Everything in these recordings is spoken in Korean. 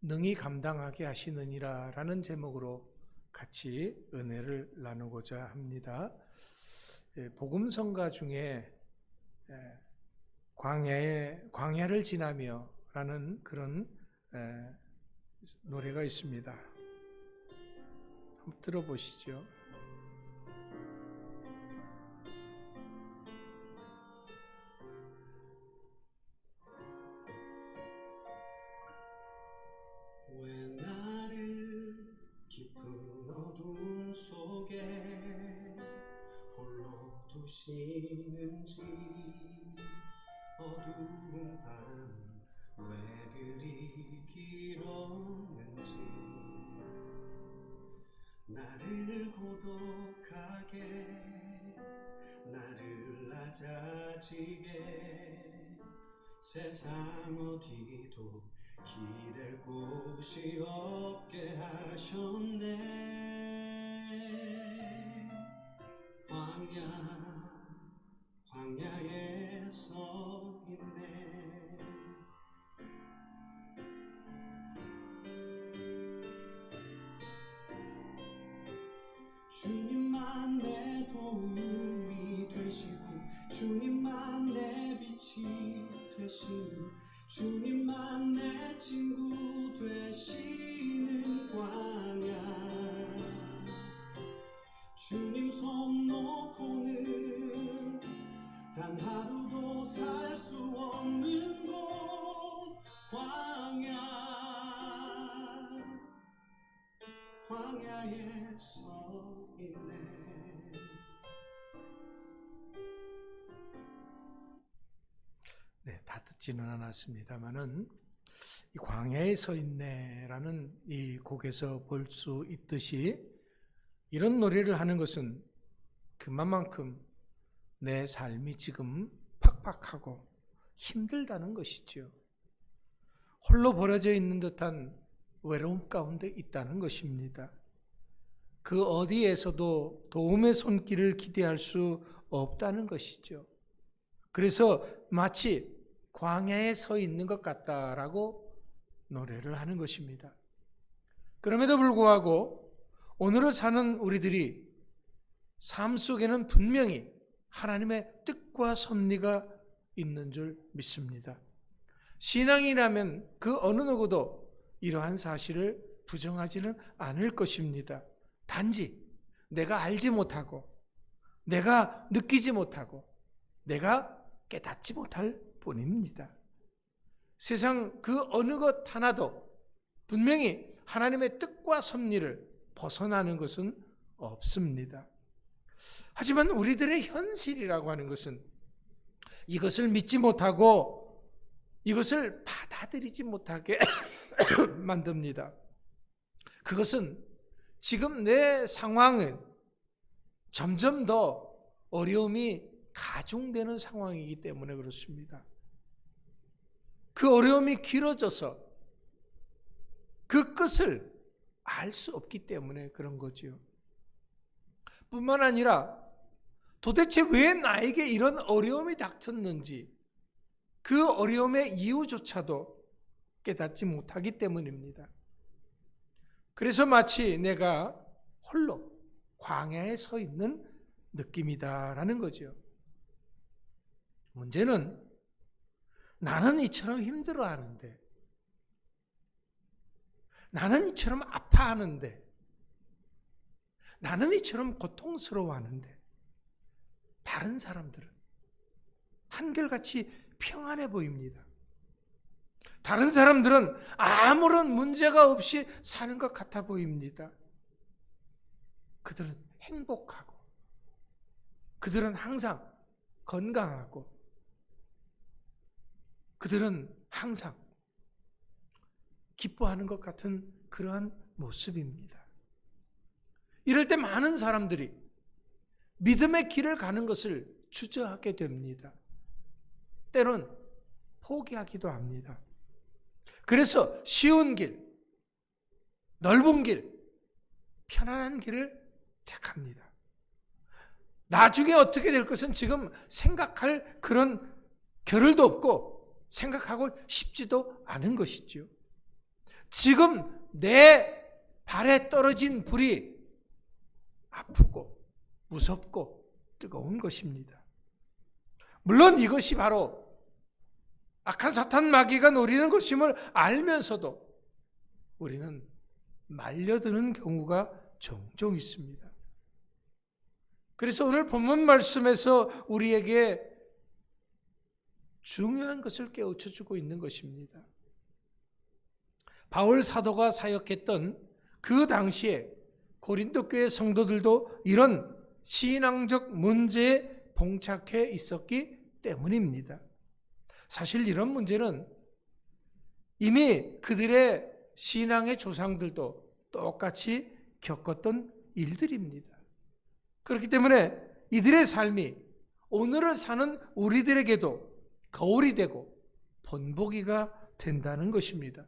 능히 감당하게 하시느니라 라는 제목으로 같이 은혜를 나누고자 합니다. 복음성가 중에 광야를 지나며 라는 그런 노래가 있습니다. 한번 들어보시죠. 왜 나를 깊은 어둠 속에 홀로 두시는지, 어두운 밤 왜 그리 길었는지, 나를 고독하게, 나를 낮아지게, 세상 어디도 기댈 곳이 없게 하셨네. 광야에 서 있네. 주님만 내 도움이 되시고, 주님만 내 빛이 되시는, 주님만 내 친구 되시는 광야. 주님 손 놓고는 단 하루도 살 수 없는 곳, 광야에 서 있네. 다 듣지는 않았습니다만은 이 광야에 서 있네라는 이 곡에서 볼 수 있듯이, 이런 노래를 하는 것은 그만큼 내 삶이 지금 팍팍하고 힘들다는 것이죠. 홀로 버려져 있는 듯한 외로움 가운데 있다는 것입니다. 그 어디에서도 도움의 손길을 기대할 수 없다는 것이죠. 그래서 마치 광야에 서 있는 것 같다라고 노래를 하는 것입니다. 그럼에도 불구하고 오늘을 사는 우리들이 삶 속에는 분명히 하나님의 뜻과 섭리가 있는 줄 믿습니다. 신앙이라면 그 어느 누구도 이러한 사실을 부정하지는 않을 것입니다. 단지 내가 알지 못하고, 내가 느끼지 못하고, 내가 깨닫지 못할 뿐입니다. 세상 그 어느 것 하나도 분명히 하나님의 뜻과 섭리를 벗어나는 것은 없습니다. 하지만 우리들의 현실이라고 하는 것은 이것을 믿지 못하고 이것을 받아들이지 못하게 만듭니다. 그것은 지금 내 상황은 점점 더 어려움이 가중되는 상황이기 때문에 그렇습니다. 그 어려움이 길어져서 그 끝을 알 수 없기 때문에 그런 거지요. 뿐만 아니라 도대체 왜 나에게 이런 어려움이 닥쳤는지 그 어려움의 이유조차도 깨닫지 못하기 때문입니다. 그래서 마치 내가 홀로 광야에 서 있는 느낌이다라는 거죠. 문제는 나는 이처럼 힘들어하는데, 나는 이처럼 아파하는데, 나는 이처럼 고통스러워하는데, 다른 사람들은 한결같이 평안해 보입니다. 다른 사람들은 아무런 문제가 없이 사는 것 같아 보입니다. 그들은 행복하고, 그들은 항상 건강하고, 그들은 항상 기뻐하는 것 같은 그러한 모습입니다. 이럴 때 많은 사람들이 믿음의 길을 가는 것을 주저하게 됩니다. 때론 포기하기도 합니다. 그래서 쉬운 길, 넓은 길, 편안한 길을 택합니다. 나중에 어떻게 될 것은 지금 생각할 그런 겨를도 없고 생각하고 싶지도 않은 것이죠. 지금 내 발에 떨어진 불이 아프고 무섭고 뜨거운 것입니다. 물론 이것이 바로 악한 사탄 마귀가 노리는 것임을 알면서도 우리는 말려드는 경우가 종종 있습니다. 그래서 오늘 본문 말씀에서 우리에게 중요한 것을 깨우쳐주고 있는 것입니다. 바울 사도가 사역했던 그 당시에 고린도 교회 성도들도 이런 신앙적 문제에 봉착해 있었기 때문입니다. 사실 이런 문제는 이미 그들의 신앙의 조상들도 똑같이 겪었던 일들입니다. 그렇기 때문에 이들의 삶이 오늘을 사는 우리들에게도 거울이 되고 본보기가 된다는 것입니다.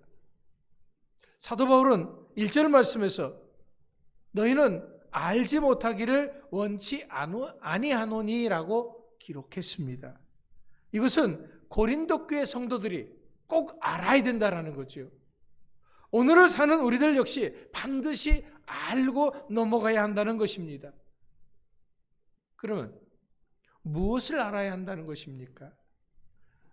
사도 바울은 1절 말씀에서 너희는 알지 못하기를 원치 아니하노니라고 기록했습니다. 이것은 고린도 교회 성도들이 꼭 알아야 된다는 거죠. 오늘을 사는 우리들 역시 반드시 알고 넘어가야 한다는 것입니다. 그러면 무엇을 알아야 한다는 것입니까?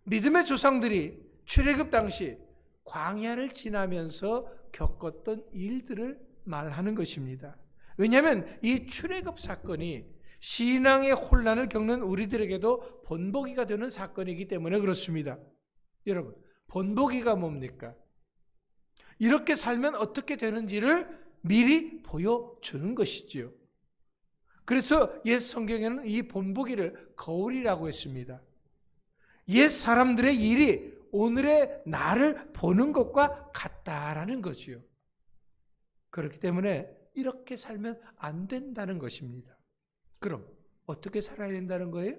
믿음의 조상들이 출애굽 당시 광야를 지나면서 겪었던 일들을 말하는 것입니다. 왜냐하면 이 출애굽 사건이 신앙의 혼란을 겪는 우리들에게도 본보기가 되는 사건이기 때문에 그렇습니다. 여러분, 본보기가 뭡니까? 이렇게 살면 어떻게 되는지를 미리 보여주는 것이지요. 그래서 옛 성경에는 이 본보기를 거울이라고 했습니다. 옛 사람들의 일이 오늘의 나를 보는 것과 같다라는 거지요. 그렇기 때문에 이렇게 살면 안 된다는 것입니다. 그럼 어떻게 살아야 된다는 거예요?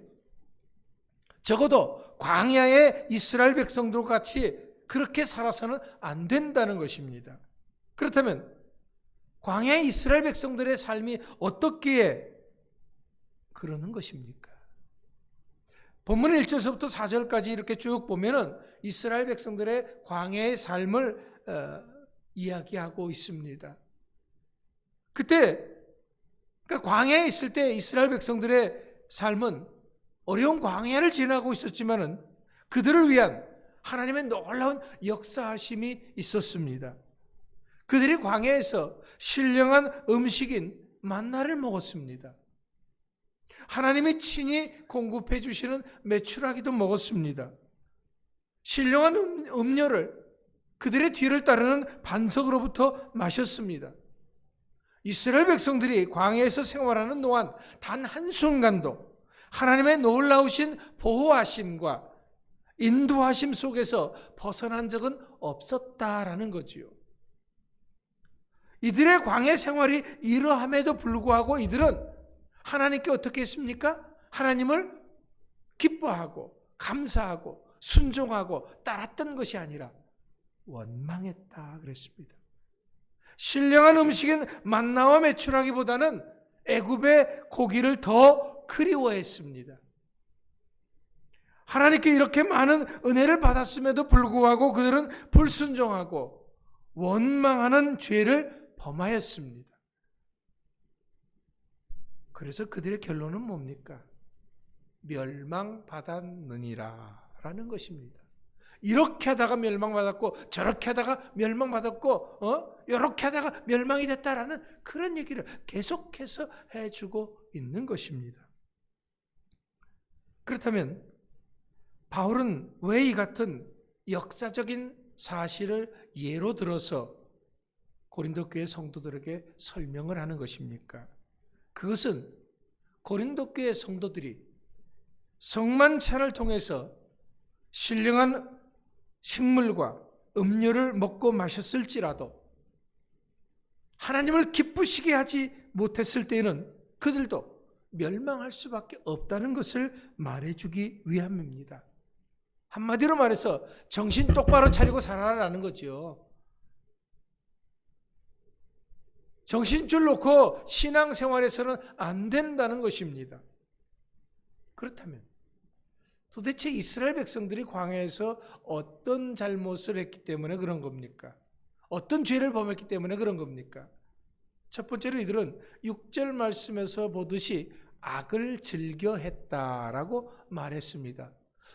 적어도 광야의 이스라엘 백성들 같이 그렇게 살아서는 안 된다는 것입니다. 그렇다면 광야의 이스라엘 백성들의 삶이 어떻기에 그러는 것입니까? 본문 1절서부터 4절까지 이렇게 쭉 보면은 이스라엘 백성들의 광야의 삶을 이야기하고 있습니다. 그때 그러니까 광야에 있을 때 이스라엘 백성들의 삶은 어려운 광야를 지나고 있었지만은 그들을 위한 하나님의 놀라운 역사하심이 있었습니다. 그들이 광야에서 신령한 음식인 만나를 먹었습니다. 하나님이 친히 공급해 주시는 메추라기도 먹었습니다. 신령한 음료를 그들의 뒤를 따르는 반석으로부터 마셨습니다. 이스라엘 백성들이 광야에서 생활하는 동안 단 한순간도 하나님의 놀라우신 보호하심과 인도하심 속에서 벗어난 적은 없었다라는 거지요. 이들의 광야 생활이 이러함에도 불구하고 이들은 하나님께 어떻게 했습니까? 하나님을 기뻐하고 감사하고 순종하고 따랐던 것이 아니라 원망했다 그랬습니다. 신령한 음식인 만나와 메추라기보다는 애굽의 고기를 더 그리워했습니다. 하나님께 이렇게 많은 은혜를 받았음에도 불구하고 그들은 불순종하고 원망하는 죄를 범하였습니다. 그래서 그들의 결론은 뭡니까? 멸망받았느니라 라는 것입니다. 이렇게 하다가 멸망받았고 저렇게 하다가 멸망받았고 이렇게 하다가 멸망이 됐다라는 그런 얘기를 계속해서 해주고 있는 것입니다. 그렇다면 바울은 왜 이 같은 역사적인 사실을 예로 들어서 고린도 교회 성도들에게 설명을 하는 것입니까? 그것은 고린도 교회 성도들이 성만찬을 통해서 신령한 식물과 음료를 먹고 마셨을지라도 하나님을 기쁘시게 하지 못했을 때에는 그들도 멸망할 수밖에 없다는 것을 말해주기 위함입니다. 한마디로 말해서 정신 똑바로 차리고 살아라라는 거죠. 정신줄 놓고 신앙생활에서는 안 된다는 것입니다. 그렇다면 도대체 이스라엘 백성들이 광야에서 어떤 잘못을 했기 때문에 그런 겁니까? 어떤 죄를 범했기 때문에 그런 겁니까? 첫 번째로 이들은 6절 말씀에서 보듯이 악을 즐겨 했다라고 말했습니다.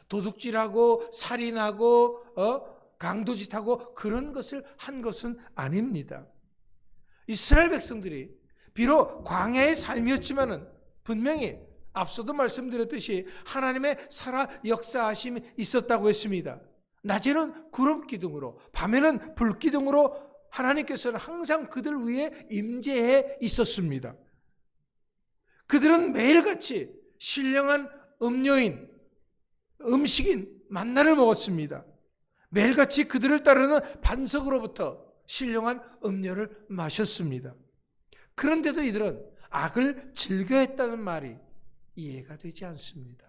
도둑질하고 살인하고 강도짓하고 그런 것을 한 것은 아닙니다. 이스라엘 백성들이 비록 광야의 삶이었지만은 분명히 앞서도 말씀드렸듯이 하나님의 살아 역사하심이 있었다고 했습니다. 낮에는 구름 기둥으로, 밤에는 불 기둥으로 하나님께서는 항상 그들 위에 임재해 있었습니다. 그들은 매일같이 신령한 음료인, 음식인 만나를 먹었습니다. 매일같이 그들을 따르는 반석으로부터 신령한 음료를 마셨습니다. 그런데도 이들은 악을 즐겨했다는 말이 이해가 되지 않습니다.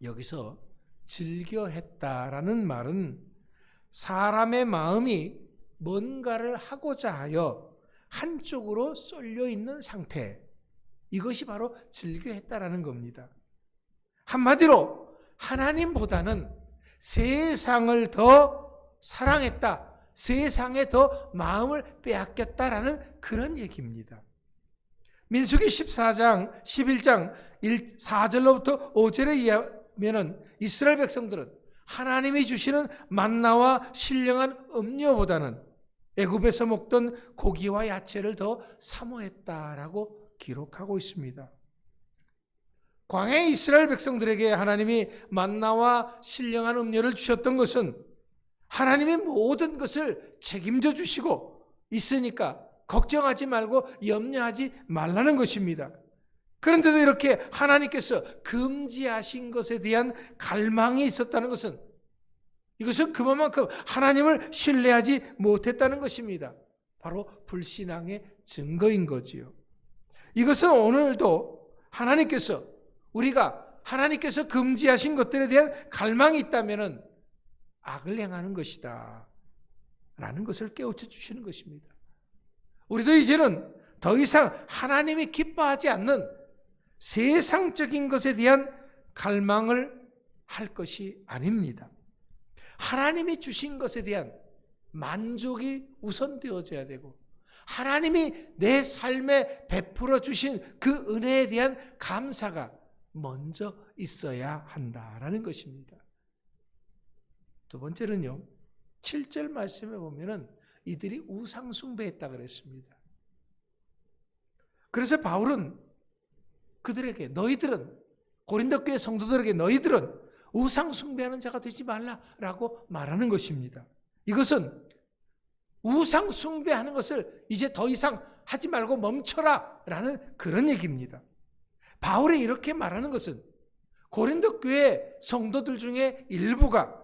여기서 즐겨했다라는 말은 사람의 마음이 뭔가를 하고자 하여 한쪽으로 쏠려 있는 상태, 이것이 바로 즐겨했다라는 겁니다. 한마디로 하나님보다는 세상을 더 사랑했다, 세상에 더 마음을 빼앗겼다라는 그런 얘기입니다. 민수기 14장, 11장 4절로부터 5절에 의하면 이스라엘 백성들은 하나님이 주시는 만나와 신령한 음료보다는 애굽에서 먹던 고기와 야채를 더 사모했다라고 기록하고 있습니다. 광야의 이스라엘 백성들에게 하나님이 만나와 신령한 음료를 주셨던 것은 하나님이 모든 것을 책임져 주시고 있으니까 걱정하지 말고 염려하지 말라는 것입니다. 그런데도 이렇게 하나님께서 금지하신 것에 대한 갈망이 있었다는 것은 이것은 그만큼 하나님을 신뢰하지 못했다는 것입니다. 바로 불신앙의 증거인 거지요. 이것은 오늘도 하나님께서 우리가 하나님께서 금지하신 것들에 대한 갈망이 있다면 악을 행하는 것이다 라는 것을 깨우쳐 주시는 것입니다. 우리도 이제는 더 이상 하나님이 기뻐하지 않는 세상적인 것에 대한 갈망을 할 것이 아닙니다. 하나님이 주신 것에 대한 만족이 우선되어져야 되고 하나님이 내 삶에 베풀어 주신 그 은혜에 대한 감사가 먼저 있어야 한다라는 것입니다. 두 번째는요, 7절 말씀에 보면은 이들이 우상 숭배했다 그랬습니다. 그래서 바울은 그들에게 너희들은 고린도 교회 성도들에게 너희들은 우상 숭배하는 자가 되지 말라라고 말하는 것입니다. 이것은 우상 숭배하는 것을 이제 더 이상 하지 말고 멈춰라라는 그런 얘기입니다. 바울이 이렇게 말하는 것은 고린도 교회 성도들 중에 일부가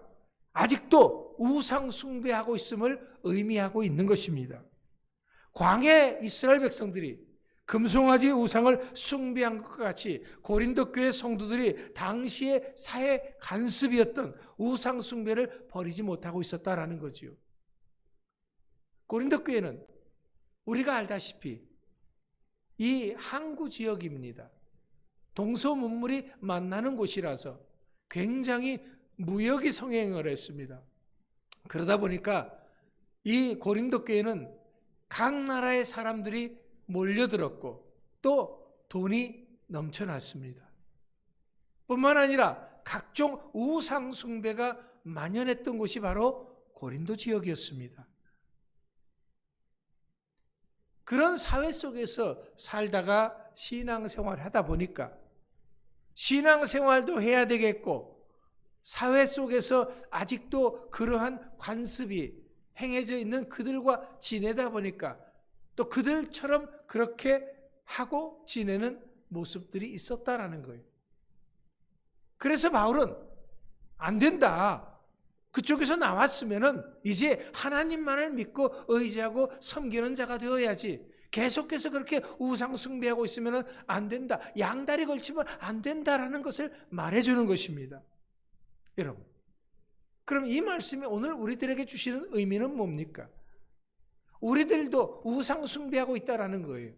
아직도 우상 숭배하고 있음을 의미하고 있는 것입니다. 광해 이스라엘 백성들이 금송아지 우상을 숭배한 것과 같이 고린도 교회 성도들이 당시의 사회 간습이었던 우상 숭배를 버리지 못하고 있었다라는 거지요. 고린도 교회는 우리가 알다시피 이 항구 지역입니다. 동서문물이 만나는 곳이라서 굉장히 무역이 성행을 했습니다. 그러다 보니까 이 고린도 교회는 각 나라의 사람들이 몰려들었고 또 돈이 넘쳐났습니다. 뿐만 아니라 각종 우상 숭배가 만연했던 곳이 바로 고린도 지역이었습니다. 그런 사회 속에서 살다가 신앙생활을 하다 보니까 신앙생활도 해야 되겠고 사회 속에서 아직도 그러한 관습이 행해져 있는 그들과 지내다 보니까 또 그들처럼 그렇게 하고 지내는 모습들이 있었다라는 거예요. 그래서 바울은 안 된다. 그쪽에서 나왔으면은 이제 하나님만을 믿고 의지하고 섬기는 자가 되어야지. 계속해서 그렇게 우상 숭배하고 있으면은 안 된다. 양다리 걸치면 안 된다라는 것을 말해주는 것입니다. 여러분, 그럼 이 말씀이 오늘 우리들에게 주시는 의미는 뭡니까? 우리들도 우상 숭배하고 있다라는 거예요.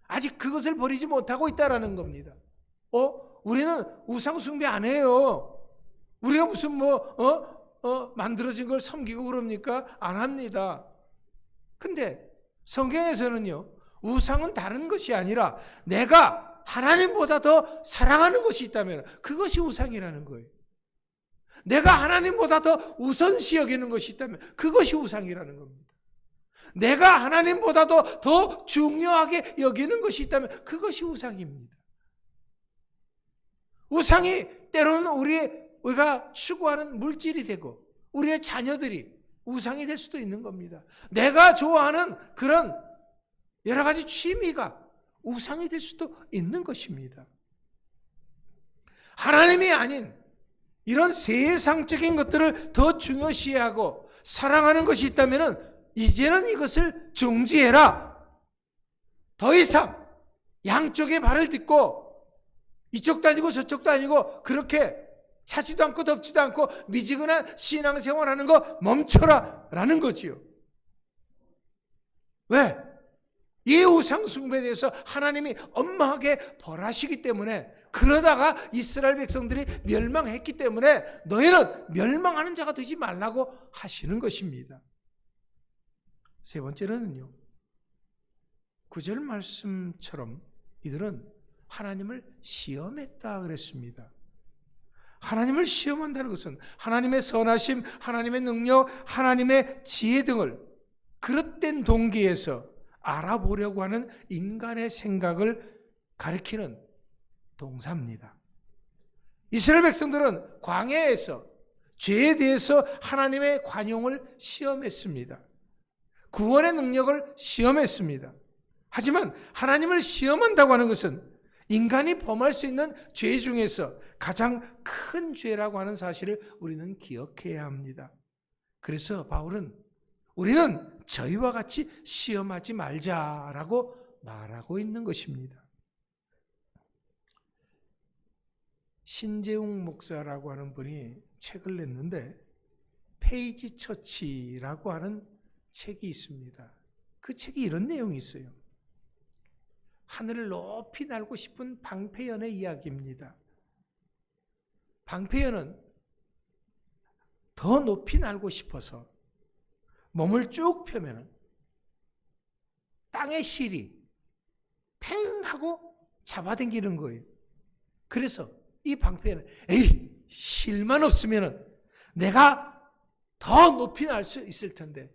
아직 그것을 버리지 못하고 있다라는 겁니다. 우리는 우상 숭배 안 해요. 우리가 무슨 만들어진 걸 섬기고 그럽니까? 안 합니다. 근데 성경에서는요, 우상은 다른 것이 아니라 내가 하나님보다 더 사랑하는 것이 있다면 그것이 우상이라는 거예요. 내가 하나님보다 더 우선시 여기는 것이 있다면 그것이 우상이라는 겁니다. 내가 하나님보다도 더 중요하게 여기는 것이 있다면 그것이 우상입니다. 우상이 때로는 우리가 추구하는 물질이 되고 우리의 자녀들이 우상이 될 수도 있는 겁니다. 내가 좋아하는 그런 여러 가지 취미가 우상이 될 수도 있는 것입니다. 하나님이 아닌 이런 세상적인 것들을 더 중요시하고 사랑하는 것이 있다면 이제는 이것을 중지해라. 더 이상 양쪽의 발을 딛고 이쪽도 아니고 저쪽도 아니고 그렇게 차지도 않고 덮지도 않고 미지근한 신앙생활하는 거 멈춰라 라는 거지요. 왜? 이 우상숭배에 대해서 하나님이 엄하게 벌하시기 때문에, 그러다가 이스라엘 백성들이 멸망했기 때문에 너희는 멸망하는 자가 되지 말라고 하시는 것입니다. 세 번째로는요, 9절 말씀처럼 이들은 하나님을 시험했다 그랬습니다. 하나님을 시험한다는 것은 하나님의 선하심, 하나님의 능력, 하나님의 지혜 등을 그릇된 동기에서 알아보려고 하는 인간의 생각을 가리키는 동사입니다. 이스라엘 백성들은 광야에서 죄에 대해서 하나님의 관용을 시험했습니다. 구원의 능력을 시험했습니다. 하지만 하나님을 시험한다고 하는 것은 인간이 범할 수 있는 죄 중에서 가장 큰 죄라고 하는 사실을 우리는 기억해야 합니다. 그래서 바울은 우리는 저희와 같이 시험하지 말자라고 말하고 있는 것입니다. 신재웅 목사라고 하는 분이 책을 냈는데 페이지 처치라고 하는 책이 있습니다. 그 책이 이런 내용이 있어요. 하늘을 높이 날고 싶은 방패연의 이야기입니다. 방패연은 더 높이 날고 싶어서 몸을 쭉 펴면 땅의 실이 팽 하고 잡아당기는 거예요. 그래서 이 방패연은 실만 없으면 내가 더 높이 날 수 있을 텐데,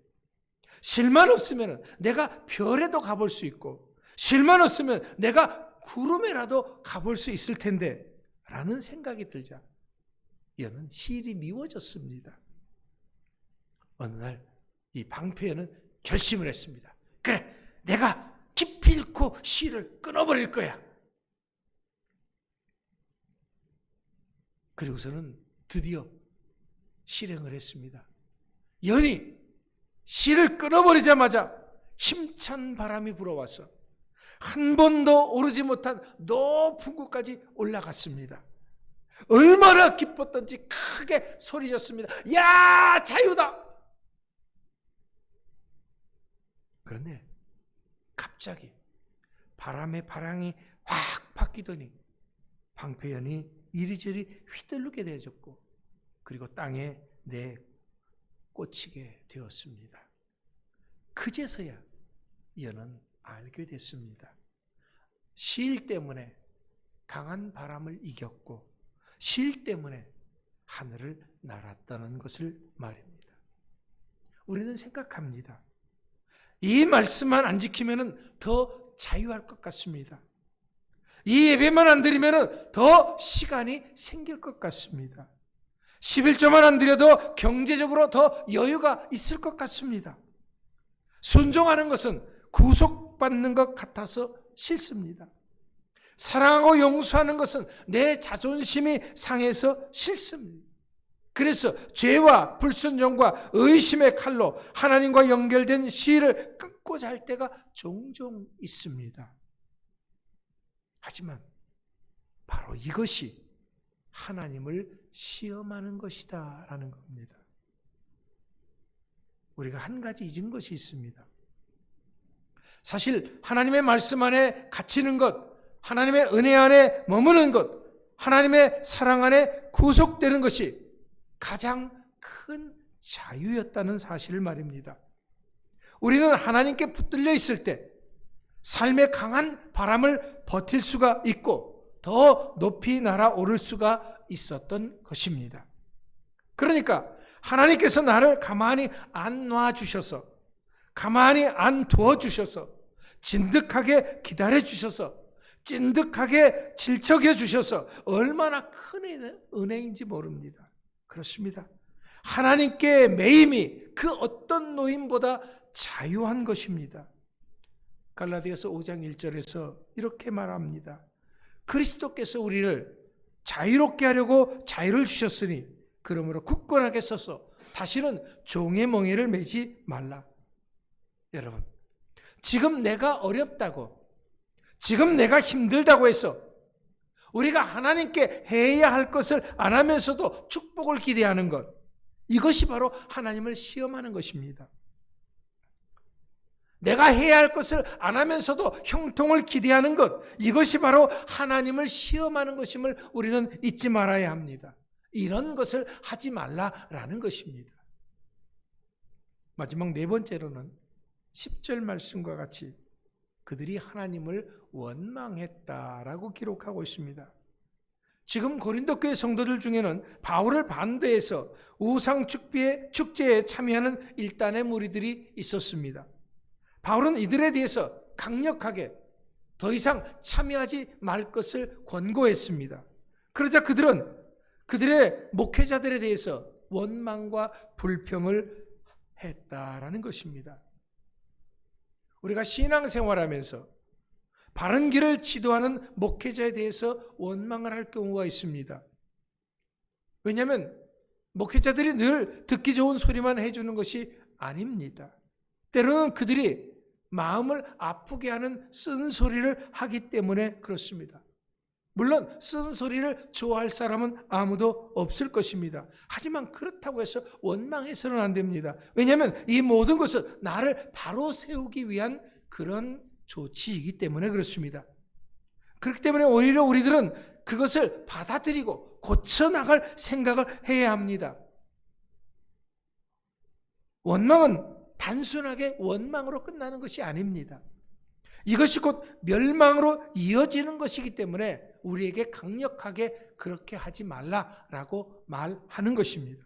실만 없으면 내가 별에도 가볼 수 있고, 실만 없으면 내가 구름에라도 가볼 수 있을 텐데 라는 생각이 들자 이는 실이 미워졌습니다. 어느 날 이 방패연은 결심을 했습니다. 그래, 내가 기필코 실을 끊어버릴 거야. 그리고서는 드디어 실행을 했습니다. 연이 실을 끊어버리자마자 힘찬 바람이 불어와서 한 번도 오르지 못한 높은 곳까지 올라갔습니다. 얼마나 기뻤던지 크게 소리쳤습니다. 야, 자유다! 그런데 갑자기 바람의 방향이 확 바뀌더니 방패연이 이리저리 휘둘르게 되어졌고, 그리고 땅에 꽂히게 되었습니다. 그제서야 연은 알게 됐습니다. 실 때문에 강한 바람을 이겼고 실 때문에 하늘을 날았다는 것을 말입니다. 우리는 생각합니다. 이 말씀만 안 지키면 더 자유할 것 같습니다. 이 예배만 안 드리면 더 시간이 생길 것 같습니다. 11조만 안 드려도 경제적으로 더 여유가 있을 것 같습니다. 순종하는 것은 구속받는 것 같아서 싫습니다. 사랑하고 용서하는 것은 내 자존심이 상해서 싫습니다. 그래서 죄와 불순종과 의심의 칼로 하나님과 연결된 실을 끊고자 할 때가 종종 있습니다. 하지만 바로 이것이 하나님을 시험하는 것이다 라는 겁니다. 우리가 한 가지 잊은 것이 있습니다. 사실 하나님의 말씀 안에 갇히는 것, 하나님의 은혜 안에 머무는 것, 하나님의 사랑 안에 구속되는 것이 가장 큰 자유였다는 사실을 말입니다. 우리는 하나님께 붙들려 있을 때 삶의 강한 바람을 버틸 수가 있고 더 높이 날아오를 수가 있었던 것입니다. 그러니까 하나님께서 나를 가만히 안 놔주셔서, 가만히 안 두어주셔서, 진득하게 기다려주셔서, 찐득하게 질척여 주셔서 얼마나 큰 은혜인지 모릅니다. 그렇습니다. 하나님께 매임이 그 어떤 노임보다 자유한 것입니다. 갈라디아서 5장 1절에서 이렇게 말합니다. 그리스도께서 우리를 자유롭게 하려고 자유를 주셨으니 그러므로 굳건하게 서서 다시는 종의 멍에를 매지 말라. 여러분, 지금 내가 어렵다고, 지금 내가 힘들다고 해서 우리가 하나님께 해야 할 것을 안 하면서도 축복을 기대하는 것, 이것이 바로 하나님을 시험하는 것입니다. 내가 해야 할 것을 안 하면서도 형통을 기대하는 것, 이것이 바로 하나님을 시험하는 것임을 우리는 잊지 말아야 합니다. 이런 것을 하지 말라라는 것입니다. 마지막 네 번째로는 10절 말씀과 같이 그들이 하나님을 원망했다라고 기록하고 있습니다. 지금 고린도 교회 성도들 중에는 바울을 반대해서 우상 축제에 참여하는 일단의 무리들이 있었습니다. 바울은 이들에 대해서 강력하게 더 이상 참여하지 말 것을 권고했습니다. 그러자 그들은 그들의 목회자들에 대해서 원망과 불평을 했다라는 것입니다. 우리가 신앙생활하면서 바른 길을 지도하는 목회자에 대해서 원망을 할 경우가 있습니다. 왜냐하면 목회자들이 늘 듣기 좋은 소리만 해주는 것이 아닙니다. 때로는 그들이 마음을 아프게 하는 쓴소리를 하기 때문에 그렇습니다. 물론 쓴소리를 좋아할 사람은 아무도 없을 것입니다. 하지만 그렇다고 해서 원망해서는 안 됩니다. 왜냐하면 이 모든 것은 나를 바로 세우기 위한 그런 조치이기 때문에 그렇습니다. 그렇기 때문에 오히려 우리들은 그것을 받아들이고 고쳐나갈 생각을 해야 합니다. 원망은 단순하게 원망으로 끝나는 것이 아닙니다. 이것이 곧 멸망으로 이어지는 것이기 때문에 우리에게 강력하게 그렇게 하지 말라라고 말하는 것입니다.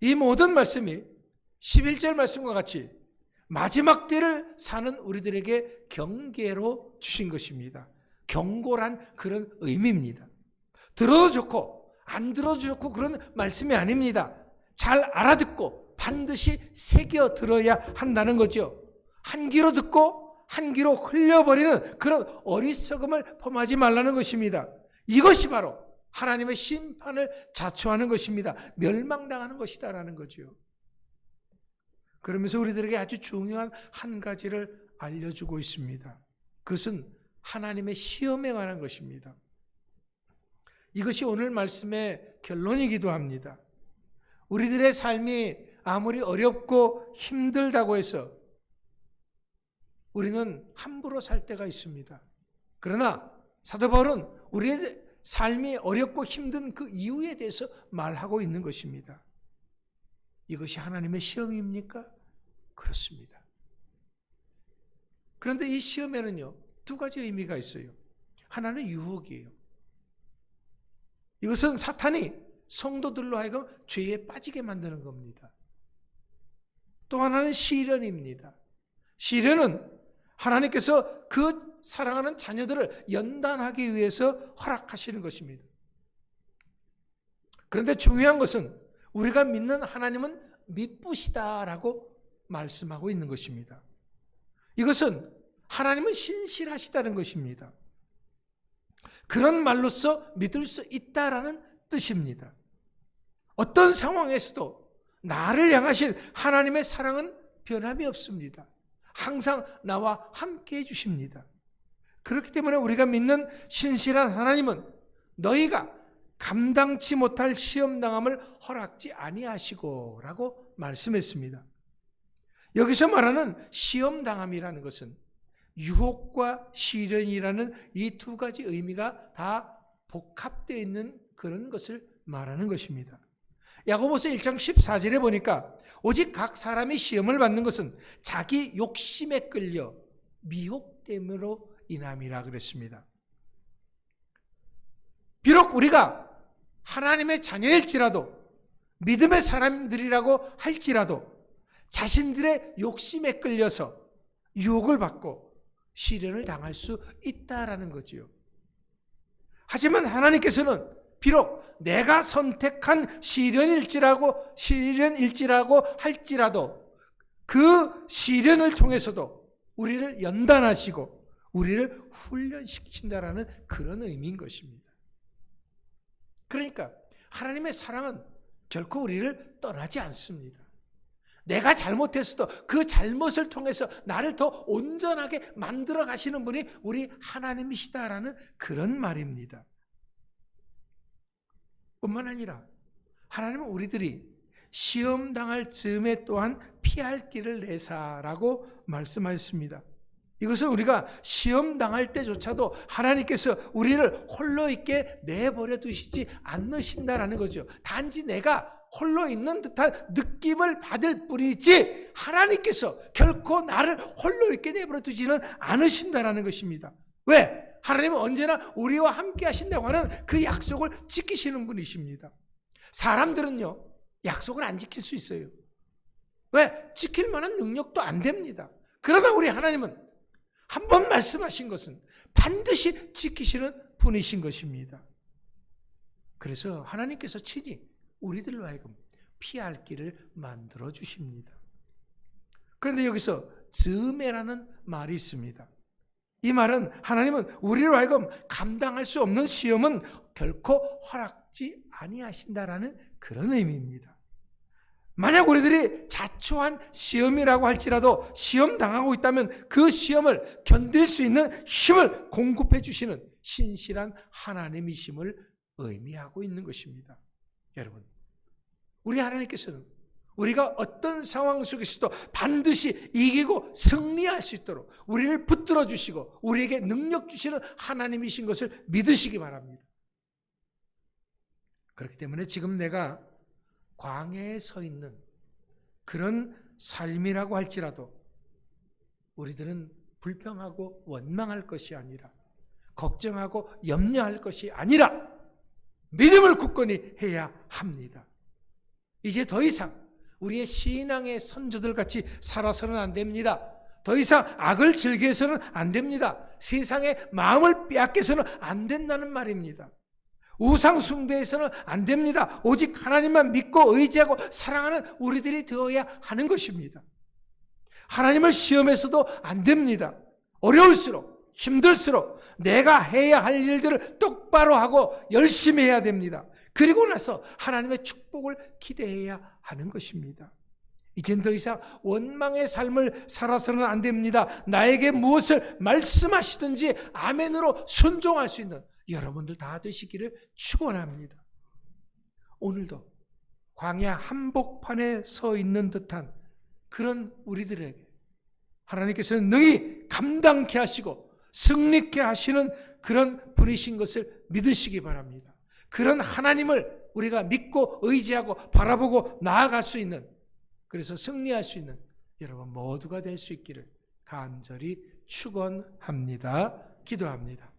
이 모든 말씀이 11절 말씀과 같이 마지막 때를 사는 우리들에게 경계로 주신 것입니다. 경고란 그런 의미입니다. 들어도 좋고 안 들어도 좋고 그런 말씀이 아닙니다. 잘 알아듣고 반드시 새겨 들어야 한다는 거죠. 한 귀로 듣고 한 귀로 흘려버리는 그런 어리석음을 범하지 말라는 것입니다. 이것이 바로 하나님의 심판을 자초하는 것입니다. 멸망당하는 것이다라는 거죠. 그러면서 우리들에게 아주 중요한 한 가지를 알려주고 있습니다. 그것은 하나님의 시험에 관한 것입니다. 이것이 오늘 말씀의 결론이기도 합니다. 우리들의 삶이 아무리 어렵고 힘들다고 해서 우리는 함부로 살 때가 있습니다. 그러나 사도 바울은 우리의 삶이 어렵고 힘든 그 이유에 대해서 말하고 있는 것입니다. 이것이 하나님의 시험입니까? 그렇습니다. 그런데 이 시험에는요, 두 가지 의미가 있어요. 하나는 유혹이에요. 이것은 사탄이 성도들로 하여금 죄에 빠지게 만드는 겁니다. 또 하나는 시련입니다. 시련은 하나님께서 그 사랑하는 자녀들을 연단하기 위해서 허락하시는 것입니다. 그런데 중요한 것은 우리가 믿는 하나님은 미쁘시다라고 말씀하고 있는 것입니다. 이것은 하나님은 신실하시다는 것입니다. 그런 말로써 믿을 수 있다라는 뜻입니다. 어떤 상황에서도 나를 향하신 하나님의 사랑은 변함이 없습니다. 항상 나와 함께 해주십니다. 그렇기 때문에 우리가 믿는 신실한 하나님은 너희가 감당치 못할 시험당함을 허락지 아니하시고 라고 말씀했습니다. 여기서 말하는 시험당함이라는 것은 유혹과 시련이라는 이 두 가지 의미가 다 복합되어 있는 그런 것을 말하는 것입니다. 야고보서 1장 14절에 보니까 오직 각 사람이 시험을 받는 것은 자기 욕심에 끌려 미혹됨으로 인함이라 그랬습니다. 비록 우리가 하나님의 자녀일지라도 믿음의 사람들이라고 할지라도 자신들의 욕심에 끌려서 유혹을 받고 시련을 당할 수 있다라는 거지요. 하지만 하나님께서는 비록 내가 선택한 시련일지라고 할지라도 그 시련을 통해서도 우리를 연단하시고 우리를 훈련시킨다라는 그런 의미인 것입니다. 그러니까 하나님의 사랑은 결코 우리를 떠나지 않습니다. 내가 잘못했어도 그 잘못을 통해서 나를 더 온전하게 만들어 가시는 분이 우리 하나님이시다라는 그런 말입니다. 뿐만 아니라 하나님은 우리들이 시험 당할 즈음에 또한 피할 길을 내사라고 말씀하셨습니다. 이것은 우리가 시험 당할 때조차도 하나님께서 우리를 홀로 있게 내버려 두시지 않으신다라는 거죠. 단지 내가 홀로 있는 듯한 느낌을 받을 뿐이지 하나님께서 결코 나를 홀로 있게 내버려 두지는 않으신다라는 것입니다. 왜? 하나님은 언제나 우리와 함께 하신다고 하는 그 약속을 지키시는 분이십니다. 사람들은요, 약속을 안 지킬 수 있어요. 왜? 지킬 만한 능력도 안 됩니다. 그러나 우리 하나님은 한 번 말씀하신 것은 반드시 지키시는 분이신 것입니다. 그래서 하나님께서 친히 우리들로 하여금 피할 길을 만들어 주십니다. 그런데 여기서 즈음에라는 말이 있습니다. 이 말은 하나님은 우리로 하여금 감당할 수 없는 시험은 결코 허락지 아니하신다라는 그런 의미입니다. 만약 우리들이 자초한 시험이라고 할지라도 시험 당하고 있다면 그 시험을 견딜 수 있는 힘을 공급해 주시는 신실한 하나님이심을 의미하고 있는 것입니다. 여러분, 우리 하나님께서는 우리가 어떤 상황 속에서도 반드시 이기고 승리할 수 있도록 우리를 붙들어 주시고 우리에게 능력 주시는 하나님이신 것을 믿으시기 바랍니다. 그렇기 때문에 지금 내가 광야에 서 있는 그런 삶이라고 할지라도 우리들은 불평하고 원망할 것이 아니라 걱정하고 염려할 것이 아니라 믿음을 굳건히 해야 합니다. 이제 더 이상 우리의 신앙의 선조들 같이 살아서는 안 됩니다. 더 이상 악을 즐겨서는 안 됩니다. 세상의 마음을 빼앗겨서는 안 된다는 말입니다. 우상 숭배해서는 안 됩니다. 오직 하나님만 믿고 의지하고 사랑하는 우리들이 되어야 하는 것입니다. 하나님을 시험해서도 안 됩니다. 어려울수록 힘들수록 내가 해야 할 일들을 똑바로 하고 열심히 해야 됩니다. 그리고 나서 하나님의 축복을 기대해야 하는 것입니다. 이젠 더 이상 원망의 삶을 살아서는 안 됩니다. 나에게 무엇을 말씀하시든지 아멘으로 순종할 수 있는 여러분들 다 되시기를 축원합니다. 오늘도 광야 한복판에 서 있는 듯한 그런 우리들에게 하나님께서는 능히 감당케 하시고 승리케 하시는 그런 분이신 것을 믿으시기 바랍니다. 그런 하나님을 우리가 믿고 의지하고 바라보고 나아갈 수 있는, 그래서 승리할 수 있는 여러분 모두가 될 수 있기를 간절히 축원합니다. 기도합니다.